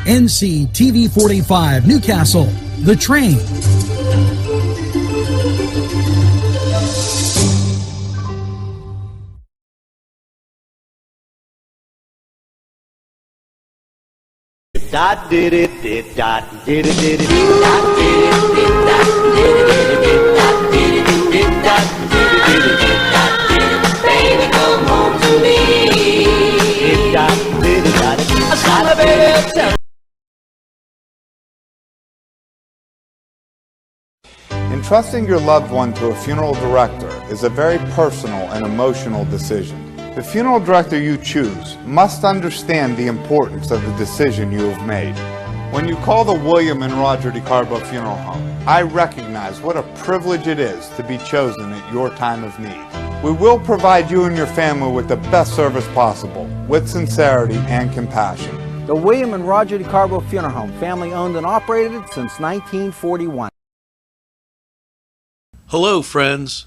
NCTV45 Newcastle, The Train. Dot did it did dot did it did it dot did it did dot did it did dot did it did dot did it did dot did it. Baby, come home to me. Did dot did it dot. I saw my baby. Entrusting your loved one to a funeral director is a very personal and emotional decision. The funeral director you choose must understand the importance of the decision you have made. When you call the William and Roger DeCarbo Funeral Home, I recognize what a privilege it is to be chosen at your time of need. We will provide you and your family with the best service possible, with sincerity and compassion. The William and Roger DeCarbo Funeral Home, family owned and operated since 1941. Hello, friends.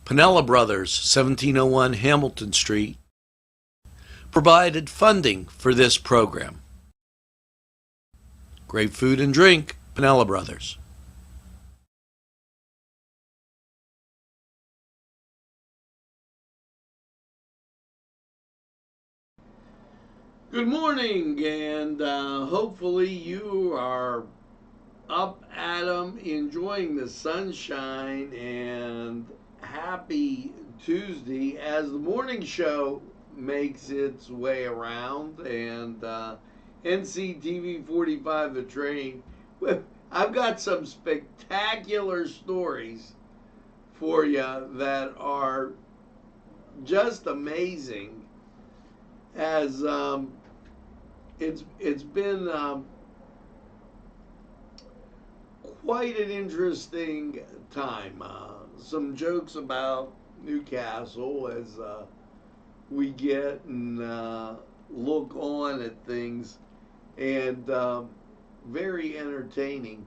Pinella Brothers, 1701 Hamilton Street, provided funding for this program. Great food and drink, Pinella Brothers. Good morning, and hopefully you are up at 'em, enjoying the sunshine, and happy Tuesday as the morning show makes its way around, and NCTV45 The Train. I've got some spectacular stories for you that are just amazing, as it's been quite an interesting time. Some jokes about Newcastle as we get and look on at things, and very entertaining.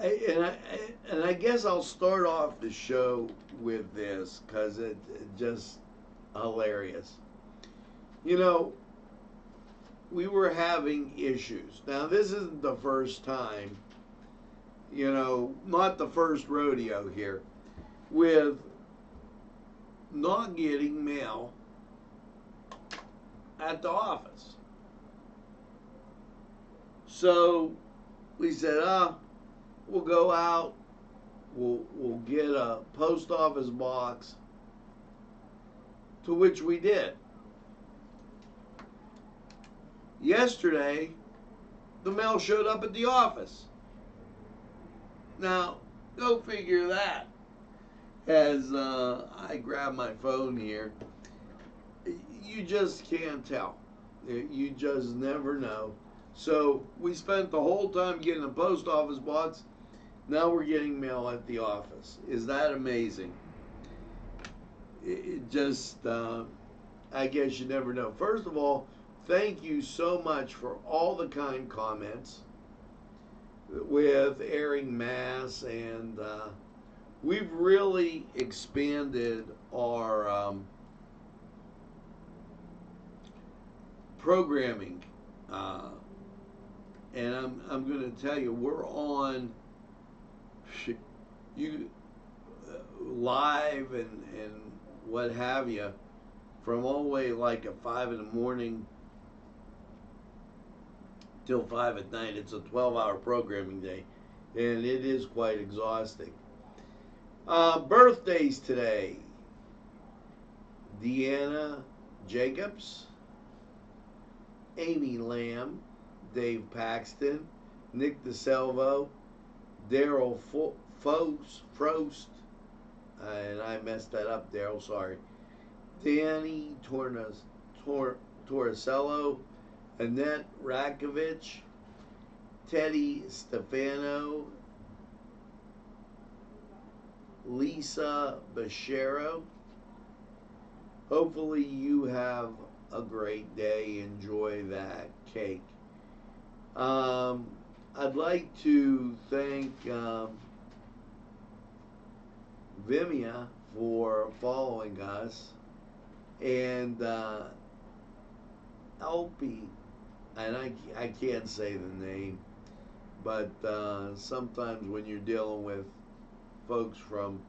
And I guess I'll start off the show with this because it's just hilarious. You know, we were having issues. Now, this isn't the first time, you know, not the first rodeo here, with not getting mail at the office. So we said, we'll go out, we'll get a post office box, to which we did. Yesterday, the mail showed up at the office. Now, go figure that. As I grab my phone here, you just can't tell. You just never know. So we spent the whole time getting a post office box. Now we're getting mail at the office. Is that amazing? It just, I guess you never know. First of all, thank you so much for all the kind comments with airing mass, and we've really expanded our programming, and I'm going to tell you, we're on you live and what have you from all the way like at 5 in the morning till 5 at night. It's a 12-hour programming day, and it is quite exhausting. Birthdays today: Deanna Jacobs, Amy Lamb, Dave Paxton, Nick DeSalvo, Daryl Frost, and I messed that up, Daryl, sorry, Danny Torricello, Annette Rakovich, Teddy Stefano, Lisa Bashero. Hopefully you have a great day. Enjoy that cake. I'd like to thank Vimea for following us, and LP and I can't say the name, but sometimes when you're dealing with folks from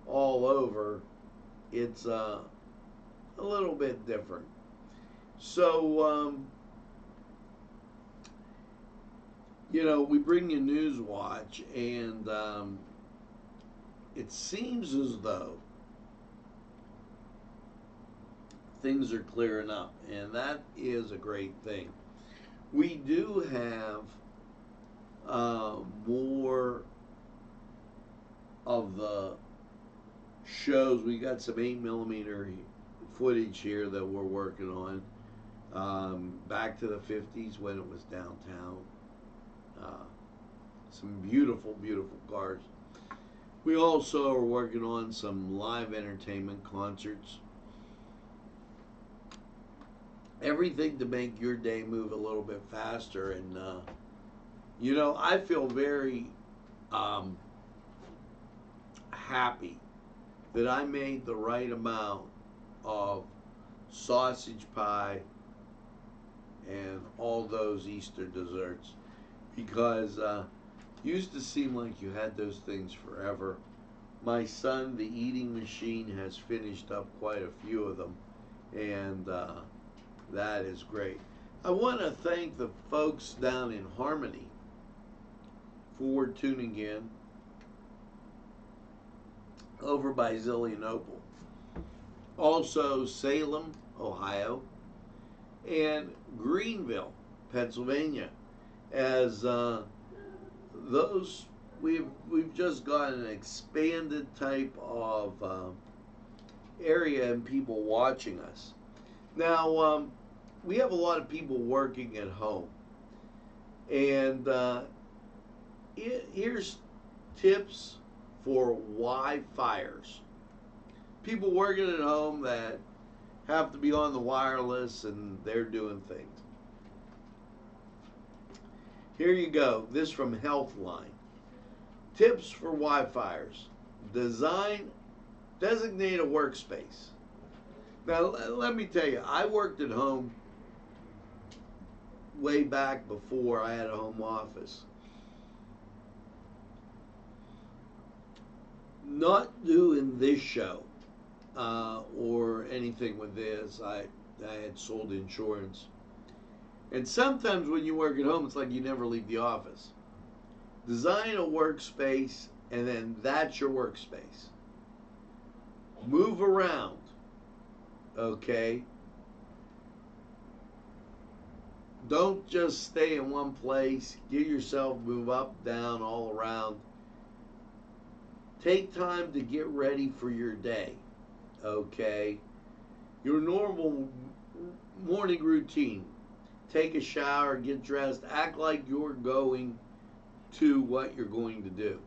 all over, it's a little bit different. So, we bring you News Watch, and it seems as though things are clearing up, and that is a great thing. We do have more of the shows. We got some 8mm footage here that we're working on. Back to the 50s when it was downtown. Some beautiful, beautiful cars. We also are working on some live entertainment concerts. Everything to make your day move a little bit faster. And, I feel very happy that I made the right amount of sausage pie and all those Easter desserts, because used to seem like you had those things forever. My son, the eating machine, has finished up quite a few of them, and that is great. I want to thank the folks down in Harmony for tuning in over by Zillionople. Also Salem, Ohio, and Greenville, Pennsylvania, as those we've just got an expanded type of area and people watching us. Now, we have a lot of people working at home, and here's tips for Wi-Fiers. People working at home that have to be on the wireless and they're doing things. Here you go. This from Healthline. Tips for Wi-Fiers. Designate a workspace. Now, let me tell you, I worked at home way back before I had a home office. Not doing this show or anything with this. I had sold insurance. And sometimes when you work at home, it's like you never leave the office. Design a workspace, and then that's your workspace. Move around, okay? Don't just stay in one place. Give yourself, move up, down, all around. Take time to get ready for your day, okay? Your normal morning routine. Take a shower, get dressed, act like you're going to what you're going to do.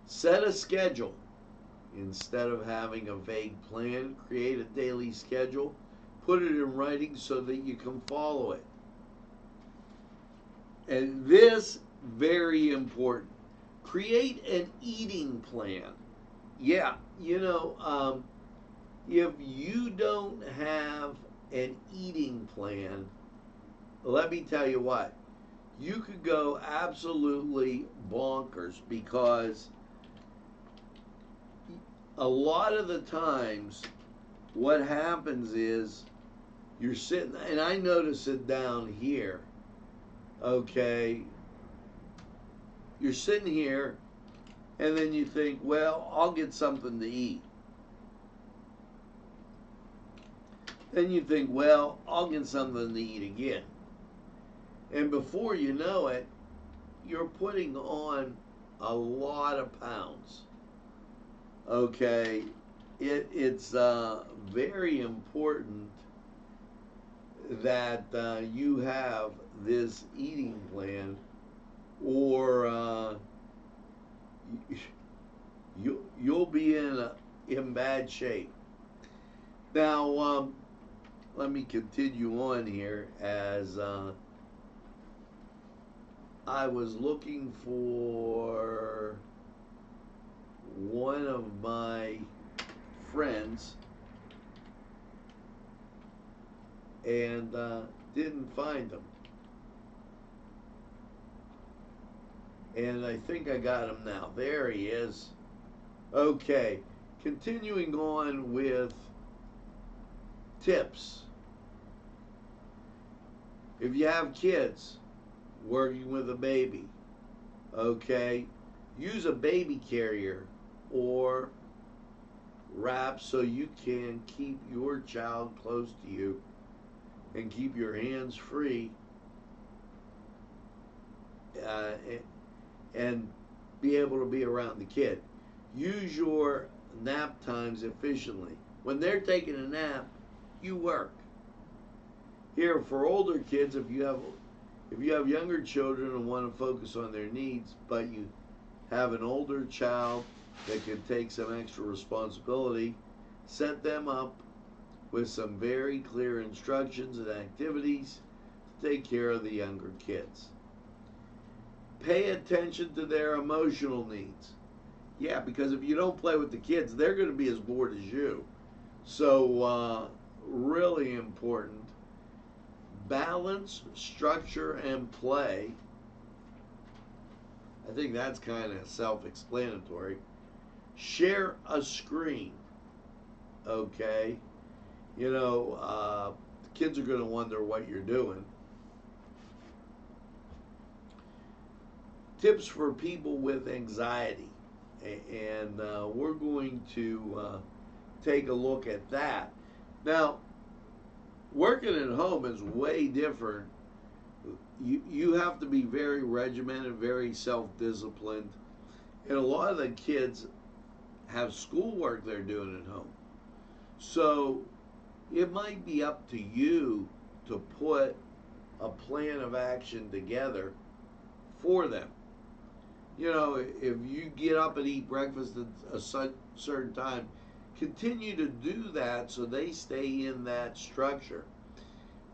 Set a schedule. Instead of having a vague plan, create a daily schedule. Put it in writing so that you can follow it. And this, very important. Create an eating plan. Yeah, if you don't have an eating plan, let me tell you what, you could go absolutely bonkers, because a lot of the times what happens is you're sitting, and I notice it down here, okay, you're sitting here and then you think, well, I'll get something to eat. Then you think, well, I'll get something to eat again. And before you know it, you're putting on a lot of pounds. Okay, it's very important that you have this eating plan, or you'll be in bad shape. Now, let me continue on here, as I was looking for one of my friends and didn't find him. And I think I got him now. There he is. Okay, continuing on with tips. If you have kids working with a baby, okay, use a baby carrier or wrap so you can keep your child close to you and keep your hands free and be able to be around the kid. Use your nap times efficiently. When they're taking a nap, you work. Here, for older kids, if you have younger children and want to focus on their needs, but you have an older child that can take some extra responsibility, set them up with some very clear instructions and activities to take care of the younger kids. Pay attention to their emotional needs. Yeah, because if you don't play with the kids, they're going to be as bored as you. So, really important. Balance, structure, and play. I think that's kind of self-explanatory. Share a screen. Okay? You know, the kids are going to wonder what you're doing. Tips for people with anxiety. And we're going to take a look at that. Now, working at home is way different. You have to be very regimented, very self-disciplined. And a lot of the kids have schoolwork they're doing at home. So it might be up to you to put a plan of action together for them. You know, if you get up and eat breakfast at a certain time, continue to do that so they stay in that structure.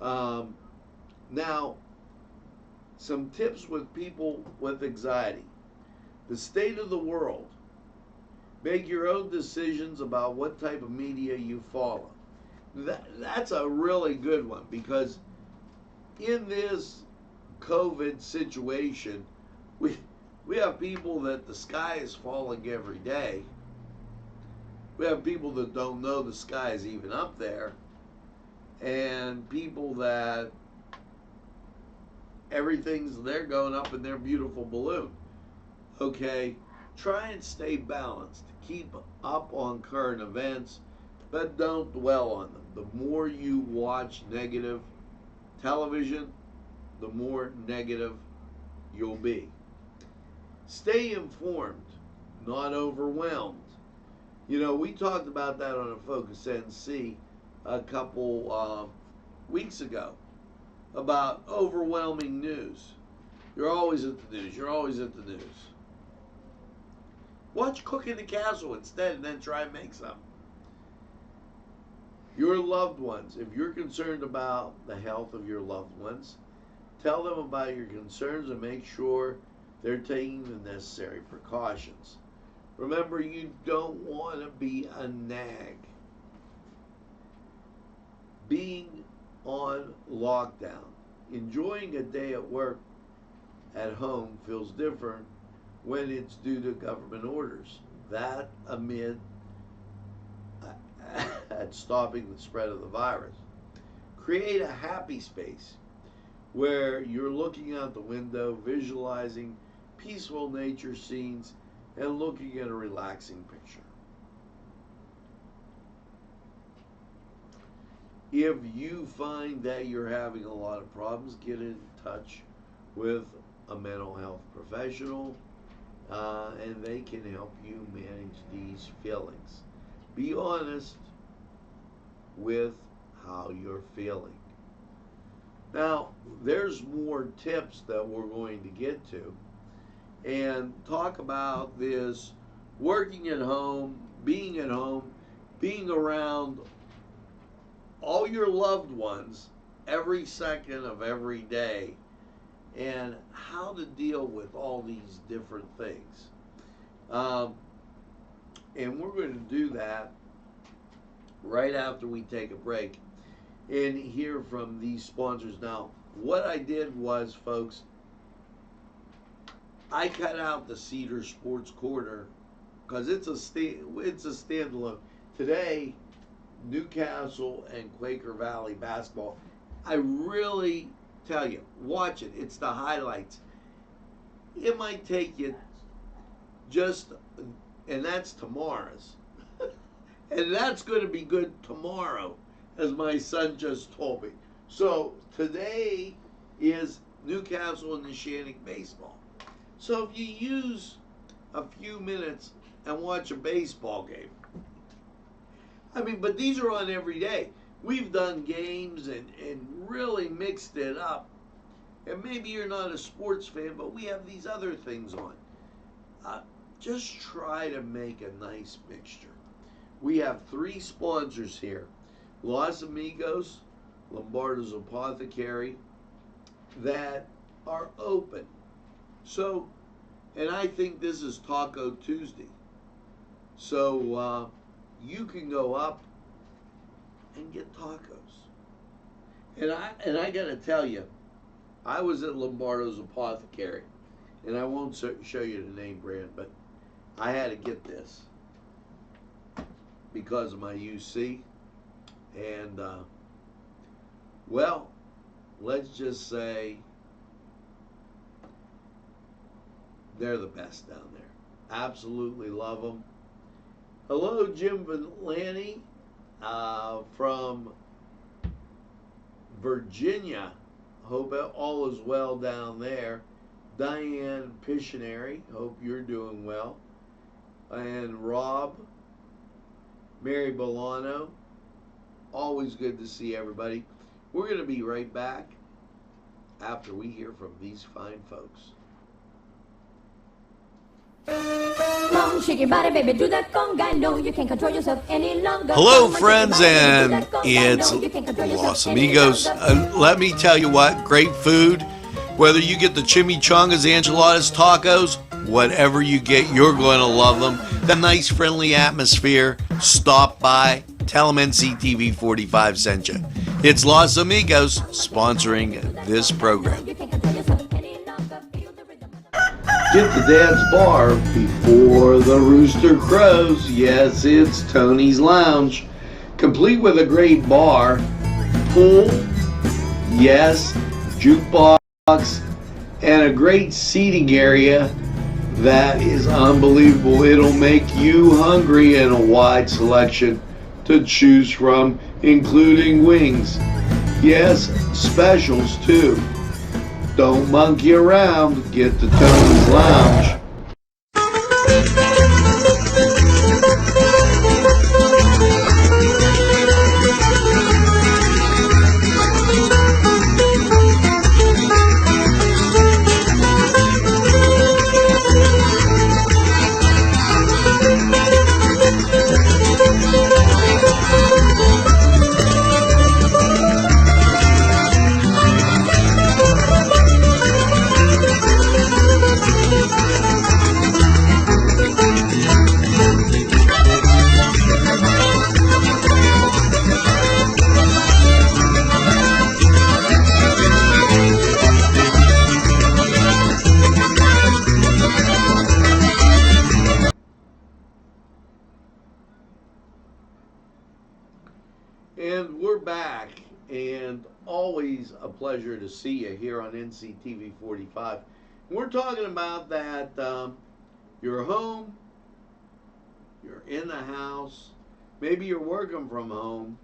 Now, some tips with people with anxiety. The state of the world. Make your own decisions about what type of media you follow. That's a really good one, because in this COVID situation, we have people that the sky is falling every day. We have people that don't know the sky is even up there. And people that they're going up in their beautiful balloon. Okay, try and stay balanced. Keep up on current events, but don't dwell on them. The more you watch negative television, the more negative you'll be. Stay informed, not overwhelmed. You know, we talked about that on a Focus NC a couple weeks ago about overwhelming news. You're always at the news. You're always at the news. Watch Cooking the Castle instead, and then try and make some. Your loved ones, if you're concerned about the health of your loved ones, tell them about your concerns and make sure they're taking the necessary precautions. Remember, you don't want to be a nag. Being on lockdown, enjoying a day at work at home feels different when it's due to government orders. That amid at stopping the spread of the virus. Create a happy space where you're looking out the window, visualizing peaceful nature scenes, and looking at a relaxing picture. If you find that you're having a lot of problems, get in touch with a mental health professional, and they can help you manage these feelings. Be honest with how you're feeling. Now, there's more tips that we're going to get to and talk about this working at home, being around all your loved ones every second of every day, and how to deal with all these different things. And we're going to do that right after we take a break. and hear from these sponsors. Now, what I did was, folks, I cut out the Cedar Sports Corner because it's a standalone. Today, Newcastle and Quaker Valley basketball. I really tell you, watch it. It's the highlights. It might take you just, and that's tomorrow's. And that's going to be good tomorrow, as my son just told me. So today is Newcastle and Neshannock baseball. So if you use a few minutes and watch a baseball game, I mean, but these are on every day. We've done games and really mixed it up. And maybe you're not a sports fan, but we have these other things on. Just try to make a nice mixture. We have 3 sponsors here. Los Amigos, Lombardo's Apothecary, that are open. So, and I think this is Taco Tuesday. So you can go up and get tacos. And I got to tell you, I was at Lombardo's Apothecary, and I won't show you the name brand, but I had to get this because of my UC. And, well, let's just say they're the best down there. Absolutely love them. Hello, Jim Villani from Virginia. Hope all is well down there. Diane Pictionary, hope you're doing well. And Rob, Mary Bolano, always good to see everybody. We're going to be right back after we hear from these fine folks. Come shake your body, baby, do that conga. No, you can't control yourself any longer. Hello, friends, and it's Los Amigos. Let me tell you what, great food. Whether you get the chimichangas, enchiladas, tacos, whatever you get, you're going to love them. The nice, friendly atmosphere. Stop by. Tell them NCTV45 sent you. It's Los Amigos sponsoring this program. Get to Dad's Bar before the rooster crows. Yes, it's Tony's Lounge. Complete with a great bar, pool, yes, jukebox, and a great seating area that is unbelievable. It'll make you hungry, and a wide selection to choose from, including wings. Yes, specials too. Don't monkey around. Get to Tony's Lounge. And we're back, and always a pleasure to see you here on NCTV45. We're talking about that you're home, you're in the house, maybe you're working from home,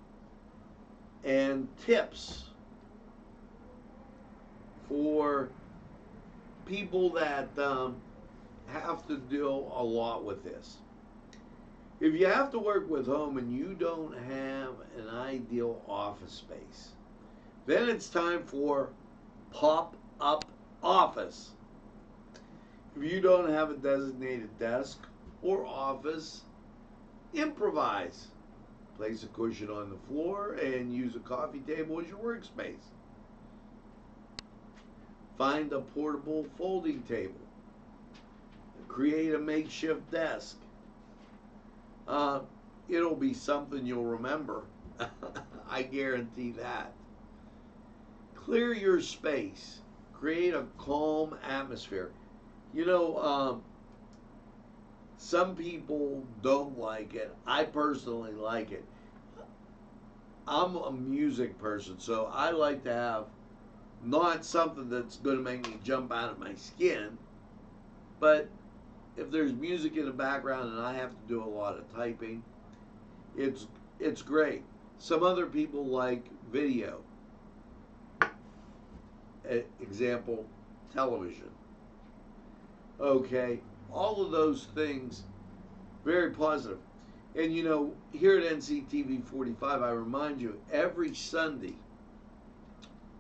and tips for people that have to deal a lot with this. If you have to work with home and you don't have an ideal office space, then it's time for pop-up office. If you don't have a designated desk or office, improvise. Place a cushion on the floor and use a coffee table as your workspace. Find a portable folding table. Create a makeshift desk. It'll be something you'll remember. I guarantee that. Clear your space. Create a calm atmosphere. You know, some people don't like it. I personally like it. I'm a music person, so I like to have not something that's going to make me jump out of my skin, but if there's music in the background and I have to do a lot of typing, it's great. Some other people like video. Example, television. Okay, all of those things, very positive. And you know, here at NCTV45, I remind you, every Sunday,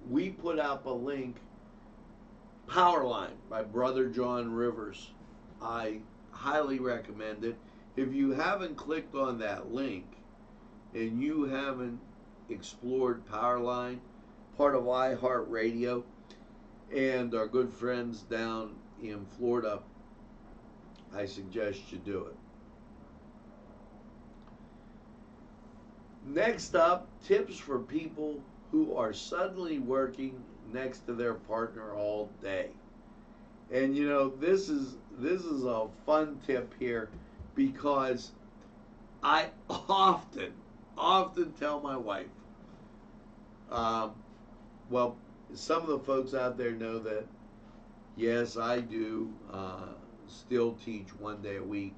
we put up a link, Powerline by Brother John Rivers. I highly recommend it. If you haven't clicked on that link and you haven't explored Powerline, part of iHeartRadio, and our good friends down in Florida, I suggest you do it. Next up, tips for people who are suddenly working next to their partner all day. And you know, this is a fun tip here, because I often tell my wife, well, some of the folks out there know that, yes, I do still teach 1 day a week.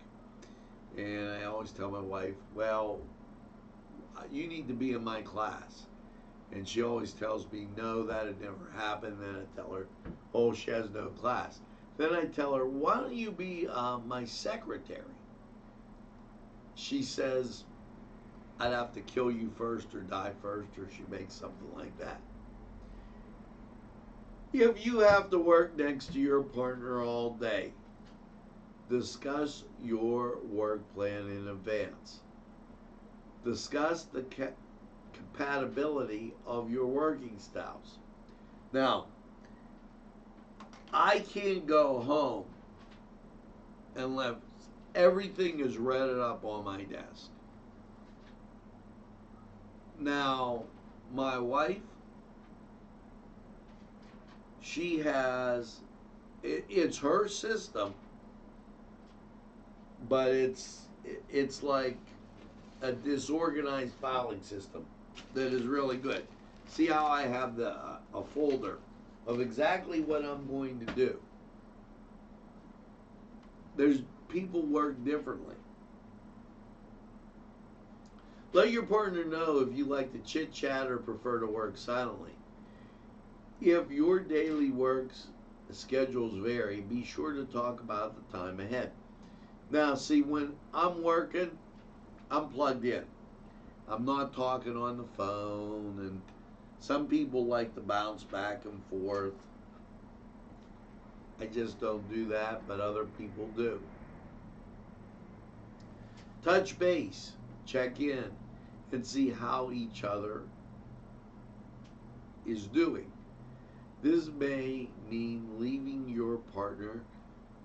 And I always tell my wife, well, you need to be in my class. And she always tells me, no, that had never happened. Then I tell her, oh, she has no class. Then I tell her, why don't you be my secretary? She says, I'd have to kill you first or die first, or she makes something like that. If you have to work next to your partner all day, discuss your work plan in advance. Discuss the compatibility of your working styles. Now, I can't go home unless everything is read up on my desk. Now, my wife, she has, it's her system, but it's like a disorganized filing system that is really good. See how I have a folder of exactly what I'm going to do. There's people work differently. Let your partner know if you like to chit chat or prefer to work silently. If your daily work schedules vary, be sure to talk about the time ahead. Now, see, when I'm working, I'm plugged in. I'm not talking on the phone, and some people like to bounce back and forth. I just don't do that, but other people do. Touch base, check in, and see how each other is doing. This may mean leaving your partner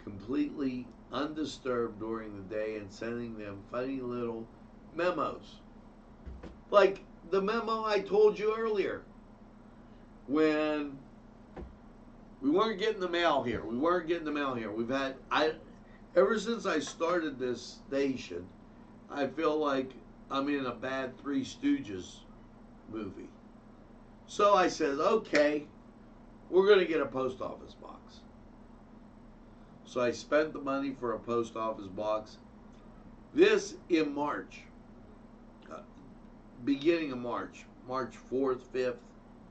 completely undisturbed during the day and sending them funny little memos. Like the memo I told you earlier, when we weren't getting the mail here. We've had, ever since I started this station, I feel like I'm in a bad Three Stooges movie. So I said, okay, we're going to get a post office box. So I spent the money for a post office box. This in March, beginning of March 4th, 5th,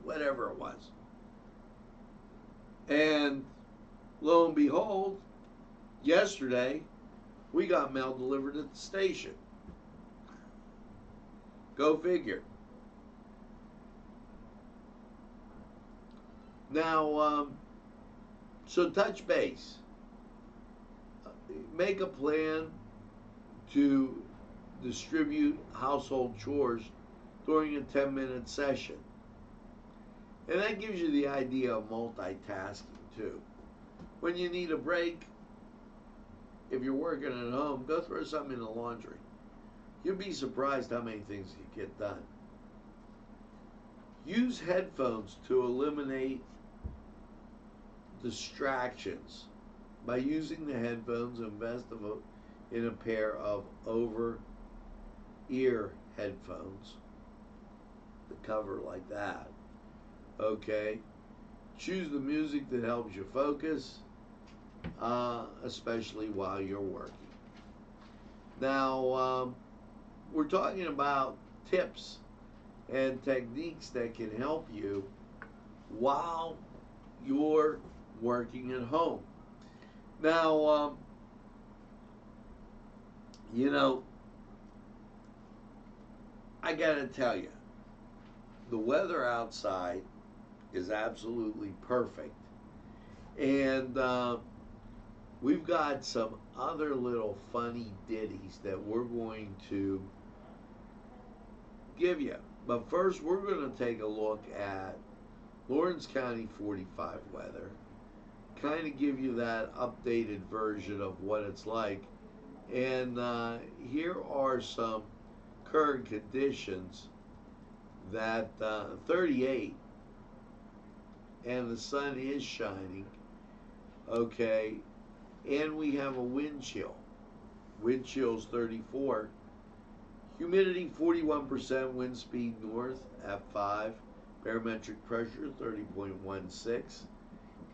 whatever it was. And lo and behold, yesterday, we got mail delivered at the station. Go figure. Now, so touch base. Make a plan to distribute household chores during a 10-minute session. And that gives you the idea of multitasking too. When you need a break, if you're working at home, go throw something in the laundry. You'll be surprised how many things you get done. use headphones to eliminate distractions. By using the headphones, invest in a pair of over-ear headphones. The cover like that. Okay. Choose the music that helps you focus, especially while you're working. Now, we're talking about tips and techniques that can help you while you're working at home. Now, I gotta tell you, the weather outside is absolutely perfect. And we've got some other little funny ditties that we're going to give you. But first, we're going to take a look at Lawrence County 45 weather, kind of give you that updated version of what it's like. And here are some current conditions. That 38, and the sun is shining, okay, and we have a wind chill. Wind chill's 34, humidity 41%, wind speed north at 5, barometric pressure 30.16,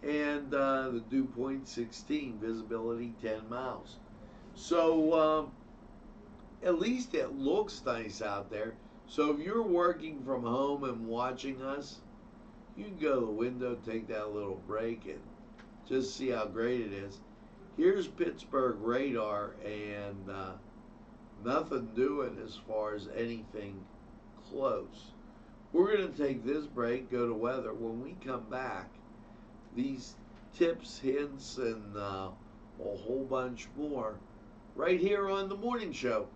and the dew point 16, visibility 10 miles. So at least it looks nice out there. So if you're working from home and watching us, you can go to the window, take that little break, and just see how great it is. Here's Pittsburgh radar, and nothing doing as far as anything close. We're going to take this break, go to weather. When we come back, these tips, hints, and a whole bunch more right here on the morning show.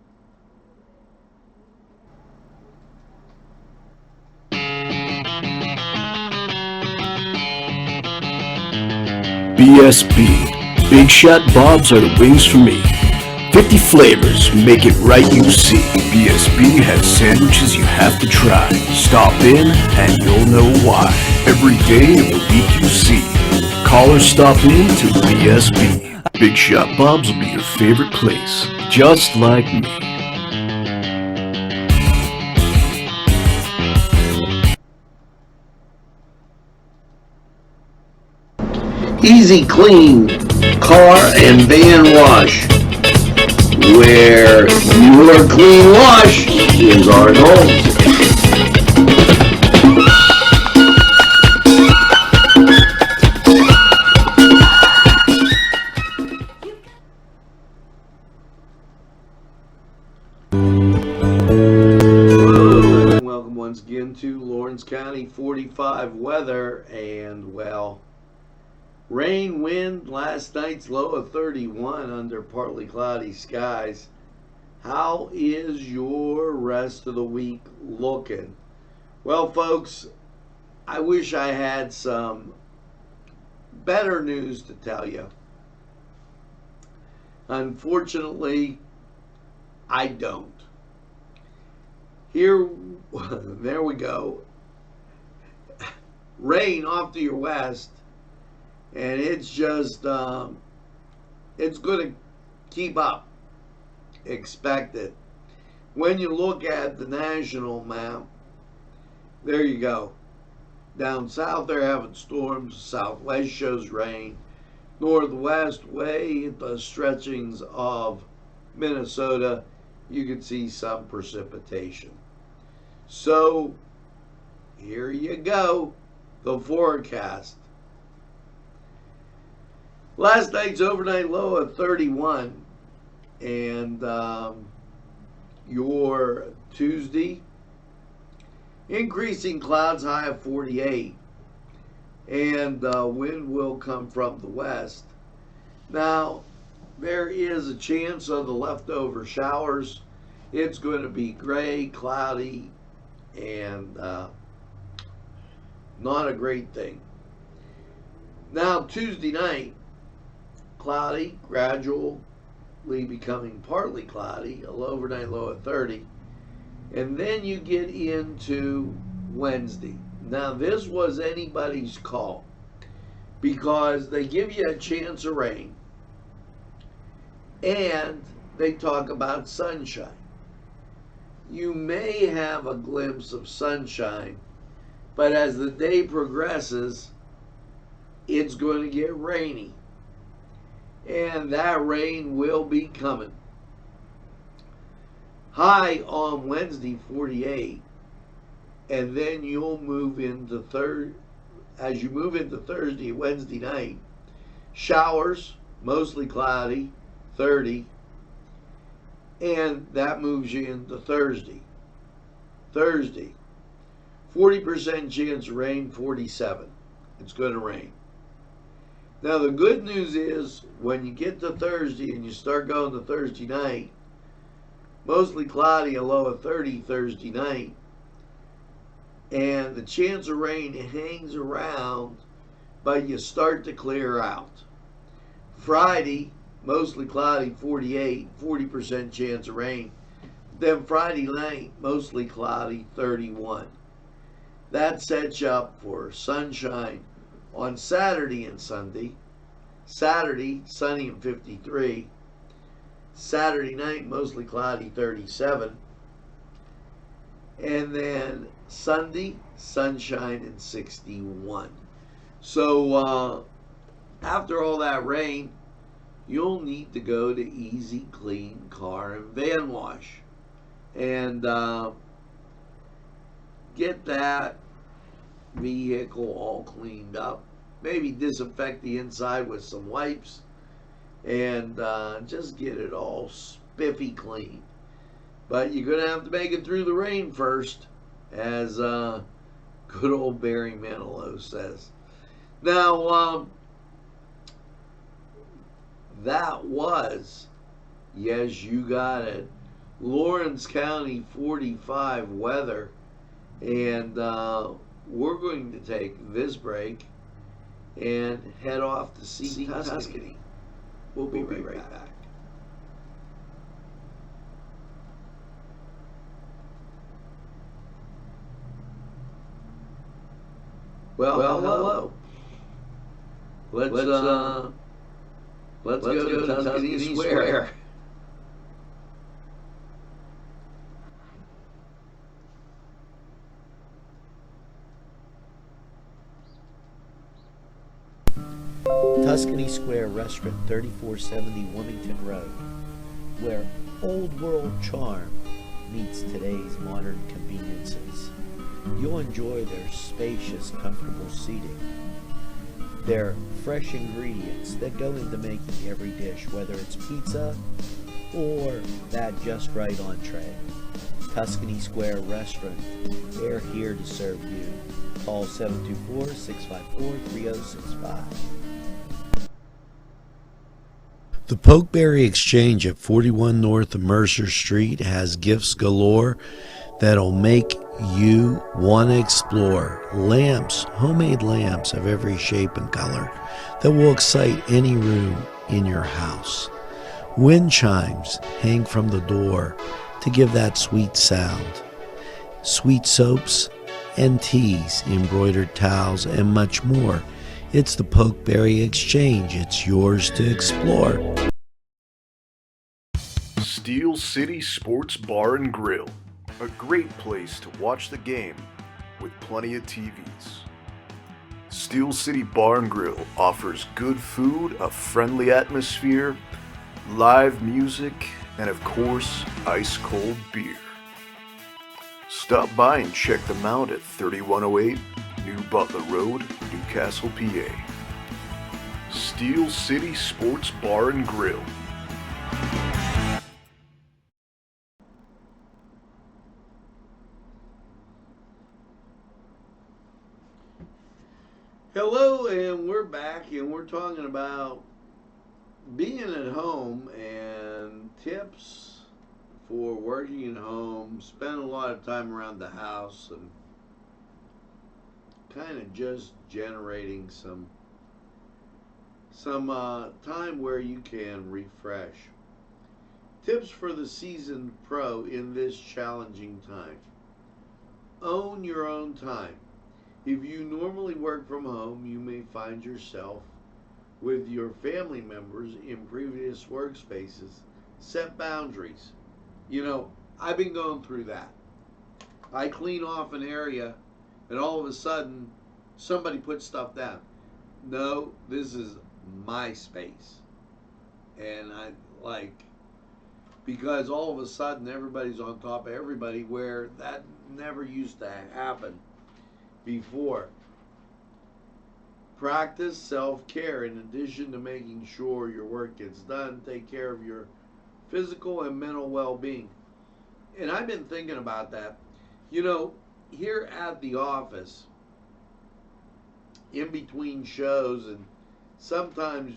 BSB. Big Shot Bobs are the wings for me. 50 flavors, make it right, you see. BSB has sandwiches you have to try. Stop in and you'll know why. Every day of the week you see. Call or stop in to BSB. Big Shot Bobs will be your favorite place, just like me. Easy Clean Car and Van Wash, where your clean wash is our goal. Welcome once again to Lawrence County 45 weather, and well, rain, wind, last night's low of 31 under partly cloudy skies. How is your rest of the week looking? Well, folks, I wish I had some better news to tell you. Unfortunately, I don't. Here, there we go. Rain off to your west. And it's just, it's going to keep up. Expect it. When you look at the national map, there you go. Down south, they're having storms. Southwest shows rain. Northwest, way at the stretchings of Minnesota, you can see some precipitation. So, here you go. The forecast. Last night's overnight low of 31, and your Tuesday, increasing clouds, high of 48, and wind will come from the west. Now, there is a chance of the leftover showers. It's going to be gray, cloudy, and not a great thing. Now, Tuesday night, cloudy, gradually becoming partly cloudy, a low overnight low at 30. And then you get into Wednesday. Now, this was anybody's call because they give you a chance of rain and they talk about sunshine. You may have a glimpse of sunshine, but as the day progresses, it's going to get rainy. And that rain will be coming. High on Wednesday, 48. And then you'll move into as you move into Thursday, Wednesday night, showers, mostly cloudy, 30. And that moves you into Thursday. Thursday, 40% chance of rain, 47. It's going to rain. Now, the good news is when you get to Thursday and you start going to Thursday night, mostly cloudy, a low of 30 Thursday night, and the chance of rain hangs around, but you start to clear out. Friday, mostly cloudy, 48, 40% chance of rain. Then Friday night, mostly cloudy, 31. That sets you up for sunshine on Saturday and Sunday. Saturday, sunny and 53. Saturday night, mostly cloudy, 37. And then Sunday, sunshine and 61. So after all that rain, you'll need to go to Easy Clean Car and Van Wash and get that vehicle all cleaned up. Maybe disinfect the inside with some wipes and just get it all spiffy clean. But you're going to have to make it through the rain first, as good old Barry Manilow says. Now, that was, yes, you got it, Lawrence County 45 weather. And we're going to take this break and head off to see Tuscany. We'll be right back. Well, hello. Let's go to Tuscany Square. Tuscany Square Restaurant, 3470 Wilmington Road, where old world charm meets today's modern conveniences. You'll enjoy their spacious, comfortable seating, their fresh ingredients that go into making every dish, whether it's pizza or that just right entree. Tuscany Square Restaurant, they're here to serve you. Call 724-654-3065. The Pokeberry Exchange at 41 North Mercer Street has gifts galore that'll make you want to explore. Lamps, homemade lamps of every shape and color that will excite any room in your house. Wind chimes hang from the door to give that sweet sound. Sweet soaps and teas, embroidered towels, and much more. It's the Pokeberry Exchange. It's yours to explore. Steel City Sports Bar and Grill, a great place to watch the game with plenty of TVs. Steel City Bar and Grill offers good food, a friendly atmosphere, live music, and of course, ice-cold beer. Stop by and check them out at 3108 New Butler Road, Newcastle, PA. Steel City Sports Bar and Grill. Hello, and we're back, and we're talking about being at home and tips for working at home, spend a lot of time around the house, and kind of just generating some time where you can refresh. Tips for the seasoned pro in this challenging time. Own your own time. If you normally work from home, you may find yourself with your family members in previous workspaces. Set boundaries. You know, I've been going through that. I clean off an area, and all of a sudden, somebody puts stuff down. No, this is my space. And I like, because all of a sudden everybody's on top of everybody, where that never used to happen before. Practice self-care. In addition to making sure your work gets done, take care of your physical and mental well-being. And I've been thinking about that. You know, here at the office, in between shows, and sometimes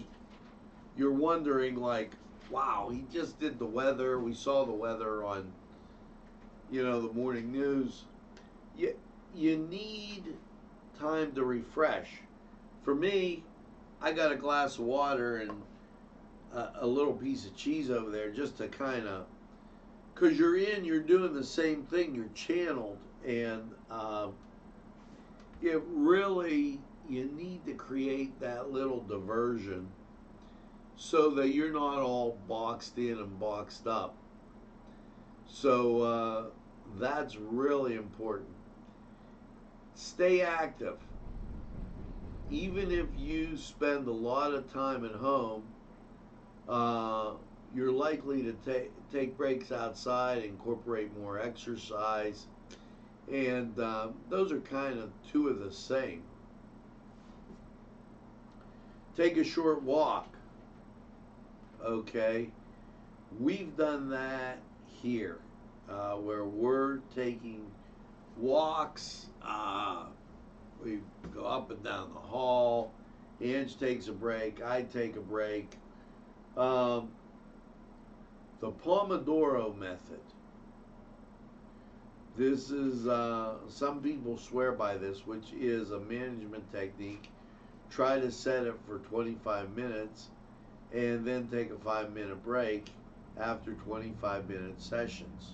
you're wondering, like, wow, he just did the weather. We saw the weather on, you know, the morning news. You need time to refresh. For me, I got a glass of water and a little piece of cheese over there just to kind of, because you're doing the same thing, you're channeled, and it really, you need to create that little diversion so that you're not all boxed in and boxed up. So that's really important. Stay active. Even if you spend a lot of time at home, you're likely to take breaks outside, incorporate more exercise, and those are kind of two of the same. Take a short walk. Okay, we've done that here, where we're taking walks. We go up and down the hall. Ange takes a break. I take a break. The Pomodoro method. This is, some people swear by this, which is a management technique. Try to set it for 25 minutes and then take a 5-minute break after 25-minute sessions.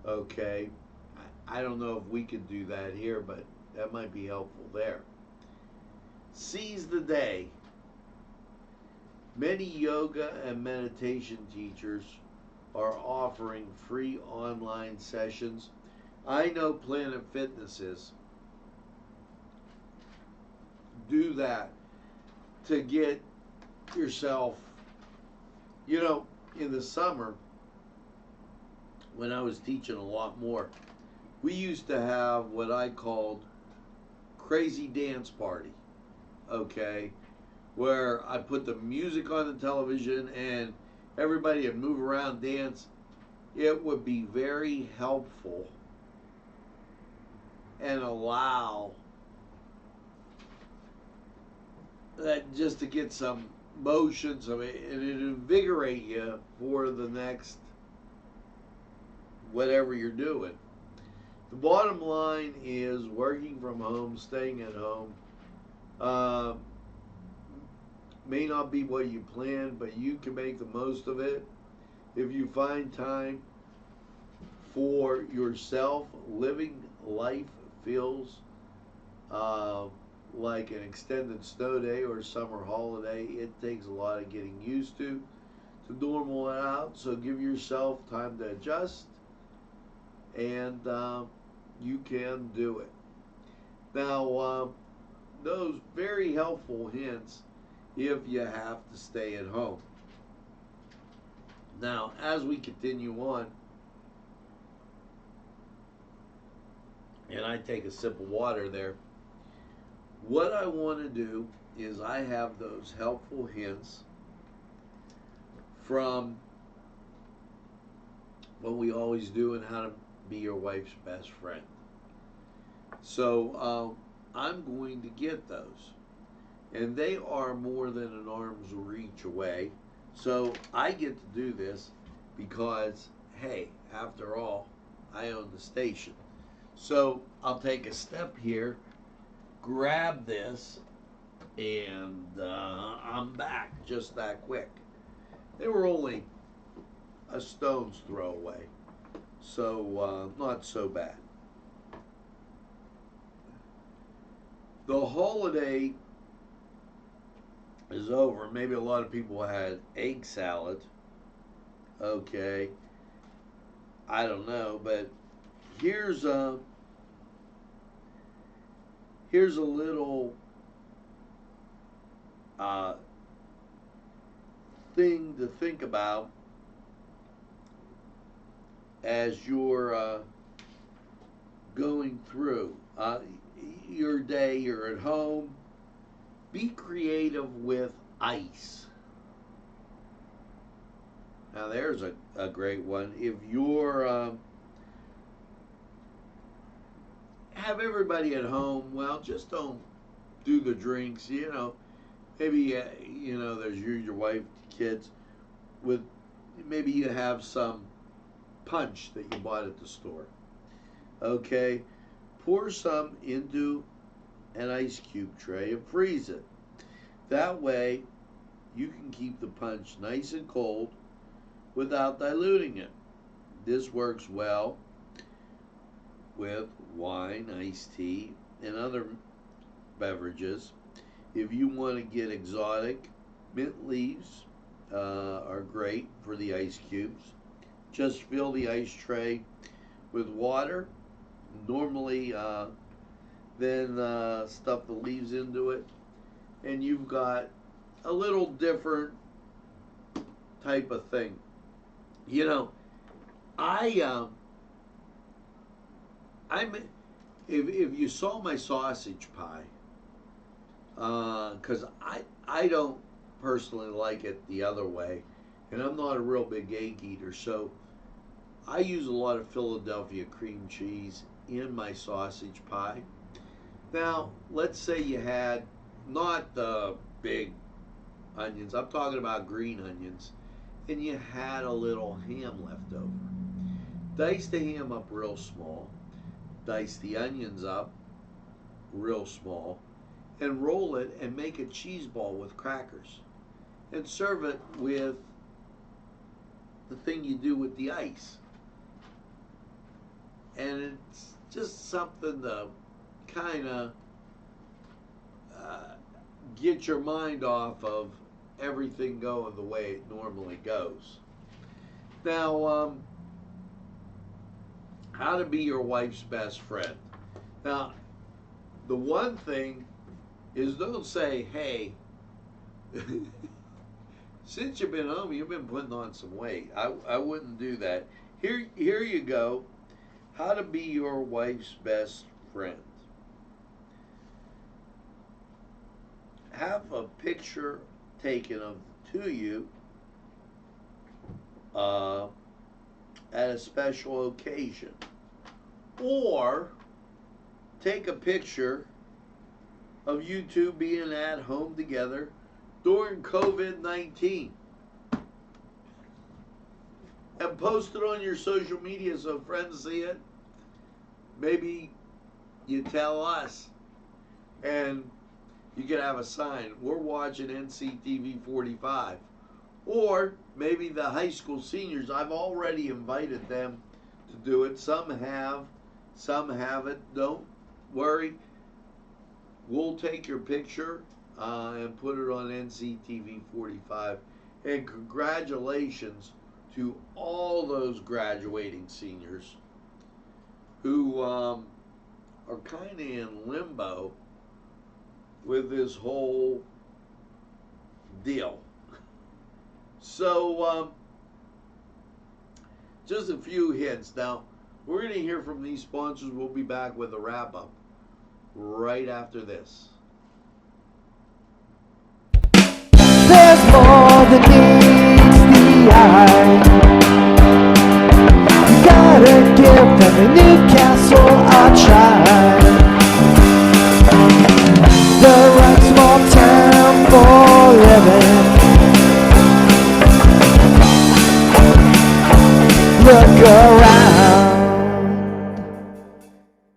Okay, I don't know if we could do that here, but that might be helpful there. Seize the day. Many yoga and meditation teachers are offering free online sessions. I know Planet Fitness is. Do that to get yourself, you know, in the summer when I was teaching a lot more, we used to have what I called crazy dance party, okay, where I put the music on the television and everybody would move around, dance. It would be very helpful and allow that just to get some motions of it, and it invigorate you for the next whatever you're doing. The bottom line is working from home, staying at home, may not be what you planned, but you can make the most of it. If you find time for yourself, living life feels like an extended snow day or summer holiday. It takes a lot of getting used to normal it out. So give yourself time to adjust, and you can do it. Now, those very helpful hints if you have to stay at home. Now, as we continue on, and I take a sip of water there, what I want to do is I have those helpful hints from what we always do and how to be your wife's best friend. So I'm going to get those, and they are more than an arm's reach away. So I get to do this because, hey, after all, I own the station. So I'll take a step here, grab this, and I'm back just that quick. They were only a stone's throw away, so not so bad. the holiday is over. Maybe a lot of people had egg salad. Okay. I don't know, but here's a little thing to think about as you're going through your day. You're at home. Be creative with ice. Now there's a great one. If you're have everybody at home, well, just don't do the drinks. Maybe there's you, your wife, kids. With maybe you have some punch that you bought at the store. Okay, pour some into an ice cube tray and freeze it. That way, you can keep the punch nice and cold without diluting it. This works well with wine, iced tea, and other beverages. If you want to get exotic, mint leaves are great for the ice cubes. Just fill the ice tray with water. Normally, then stuff the leaves into it, and you've got a little different type of thing. If you saw my sausage pie, because I don't personally like it the other way, and I'm not a real big egg eater, so I use a lot of Philadelphia cream cheese in my sausage pie. Now, let's say you had not the big onions, I'm talking about green onions, and you had a little ham left over. Dice the ham up real small, dice the onions up real small, and roll it and make a cheese ball with crackers. And serve it with the thing you do with the ice. And it's just something to kind of get your mind off of everything going the way it normally goes. Now, how to be your wife's best friend. Now, the one thing is, don't say, hey, since you've been home, you've been putting on some weight. I wouldn't do that. Here you go. How to be your wife's best friend. Have a picture taken of the two of you at a special occasion. Or take a picture of you two being at home together during COVID-19 and post it on your social media so friends see it. Maybe you tell us, and you can have a sign, we're watching NCTV45. Or maybe the high school seniors, I've already invited them to do it. Some have, some haven't. Don't worry. We'll take your picture and put it on NCTV45. And congratulations to all those graduating seniors who are kind of in limbo with this whole deal. So, just a few hints. Now, we're going to hear from these sponsors. We'll be back with a wrap-up right after this. There's more than meets the eye. You gotta give them a Newcastle a try. The right small town for living. Look around.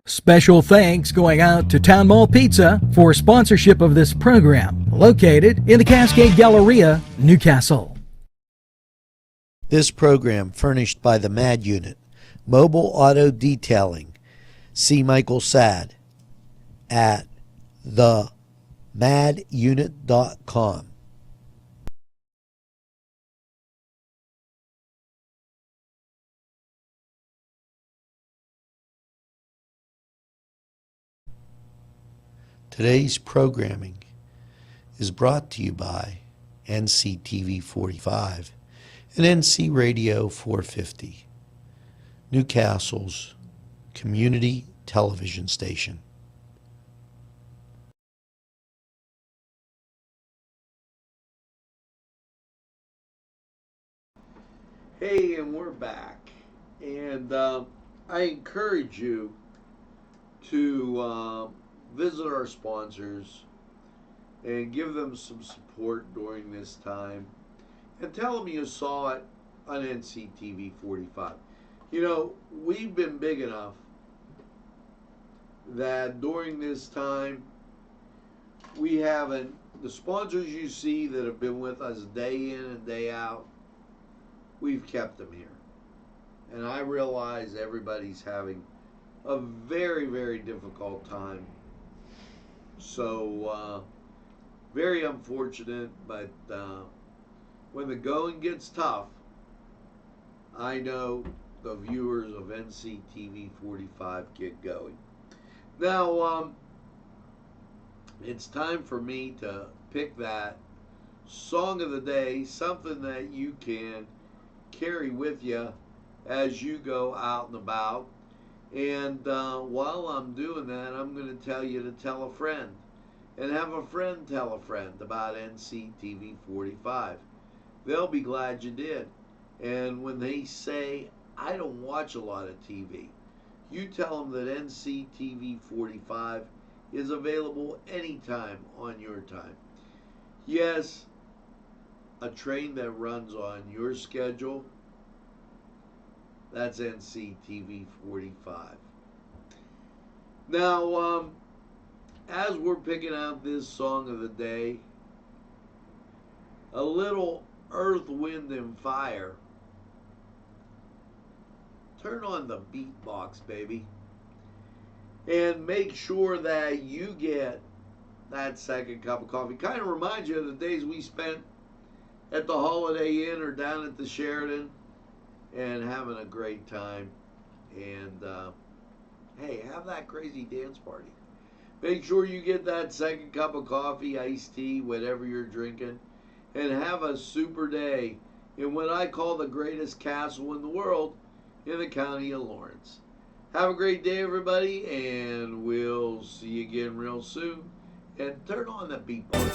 Special thanks going out to Town Mall Pizza for sponsorship of this program, located in the Cascade Galleria, Newcastle. This program furnished by the MAD Unit, Mobile Auto Detailing. See Michael Sad at themadunit.com. Today's programming is brought to you by NCTV45 and NC Radio 450, Newcastle's community television station. Hey, and we're back. And I encourage you to visit our sponsors and give them some support during this time. And tell them you saw it on NCTV 45. You know, we've been big enough that during this time, we haven't, the sponsors you see that have been with us day in and day out, we've kept them here. And I realize everybody's having a very, very difficult time. So, very unfortunate, but when the going gets tough, I know the viewers of NCTV 45 get going. Now, it's time for me to pick that song of the day, something that you can carry with you as you go out and about. And while I'm doing that, I'm going to tell you to tell a friend, and have a friend tell a friend about NCTV 45. They'll be glad you did. And when they say, I don't watch a lot of TV, you tell them that NCTV 45 is available anytime on your time. Yes, a train that runs on your schedule, that's NCTV 45. Now, as we're picking out this song of the day, a little Earth, Wind, and Fire. Turn on the beatbox, baby. And make sure that you get that second cup of coffee. Kind of reminds you of the days we spent at the Holiday Inn or down at the Sheraton and having a great time. And hey, have that crazy dance party. Make sure you get that second cup of coffee, iced tea, whatever you're drinking, and have a super day in what I call the greatest castle in the world in the county of Lawrence. Have a great day, everybody, and we'll see you again real soon. And turn on the beatbox.